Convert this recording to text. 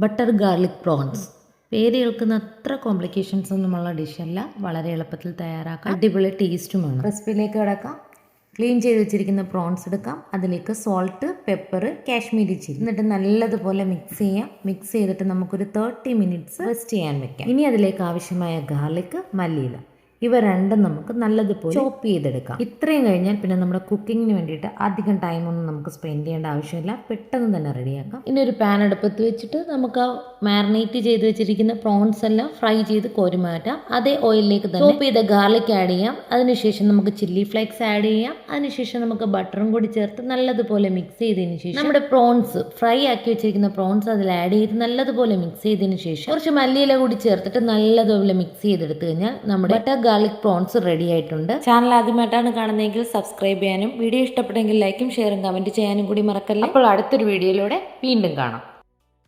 Butter garlic prawns. പേര് കേൾക്കുന്ന അത്ര കോംപ്ലിക്കേഷൻസ് ഒന്നുമുള്ള ഡിഷല്ല, വളരെ എളുപ്പത്തിൽ തയ്യാറാക്കാം, അടിപൊളി ടേസ്റ്റുമാണ്. റെസിപ്പിയിലേക്ക് കിടക്കാം. ക്ലീൻ ചെയ്ത് വെച്ചിരിക്കുന്ന പ്രോൺസ് എടുക്കാം. അതിലേക്ക് സോൾട്ട്, പെപ്പർ, കാശ്മീരി ചില്ലി എന്നിട്ട് നല്ലതുപോലെ മിക്സ് ചെയ്യാം. മിക്സ് ചെയ്തിട്ട് നമുക്കൊരു 30 മിനിറ്റ്സ് റെസ്റ്റ് ചെയ്യാൻ വെക്കാം. ഇനി അതിലേക്ക് ആവശ്യമായ ഗാർലിക്, മല്ലിയില ഇവ രണ്ടും നമുക്ക് നല്ലതുപോലെ ചോപ്പ് ചെയ്തെടുക്കാം. ഇത്രയും കഴിഞ്ഞാൽ പിന്നെ നമ്മുടെ കുക്കിങ്ങിന് വേണ്ടിയിട്ട് അധികം ടൈമൊന്നും നമുക്ക് സ്പെൻഡ് ചെയ്യേണ്ട ആവശ്യമില്ല, പെട്ടെന്ന് തന്നെ റെഡിയാക്കാം. ഇനി ഒരു പാൻ അടുപ്പത്ത് വെച്ചിട്ട് നമുക്ക് ആ മാരിനേറ്റ് ചെയ്ത് വെച്ചിരിക്കുന്ന പ്രോൺസ് എല്ലാം ഫ്രൈ ചെയ്ത് കോരി മാറ്റാം. അതേ ഓയിലിലേക്ക് തന്നെ ചോപ്പ് ചെയ്ത ഗാർലിക് ആഡ് ചെയ്യാം. അതിനുശേഷം നമുക്ക് ചില്ലി ഫ്ലേക്സ് ആഡ് ചെയ്യാം. അതിനുശേഷം നമുക്ക് ബട്ടറും കൂടി ചേർത്ത് നല്ലതുപോലെ മിക്സ് ചെയ്തതിന് ശേഷം നമ്മുടെ പ്രോൺസ് ഫ്രൈ ആക്കി വെച്ചിരിക്കുന്ന പ്രോൺസ് അതിൽ ആഡ് ചെയ്ത് നല്ലതുപോലെ മിക്സ് ചെയ്തതിന് ശേഷം കുറച്ച് മല്ലിയില കൂടി ചേർത്തിട്ട് നല്ലതുപോലെ മിക്സ് ചെയ്തെടുത്തു കഴിഞ്ഞാൽ നമ്മുടെ ബട്ടർ ഗാർലിക് പ്രോൺസ് റെഡി ആയിട്ടുണ്ട്. ചാനൽ ആദ്യമായിട്ടാണ് കാണുന്നതെങ്കിൽ സബ്സ്ക്രൈബ് ചെയ്യാനും വീഡിയോ ഇഷ്ടപ്പെട്ടെങ്കിൽ ലൈക്കും ഷെയറും കമന്റ് ചെയ്യാനും കൂടി മറക്കല്ലേ. അപ്പോൾ അടുത്തൊരു വീഡിയോയിലൂടെ വീണ്ടും കാണാം.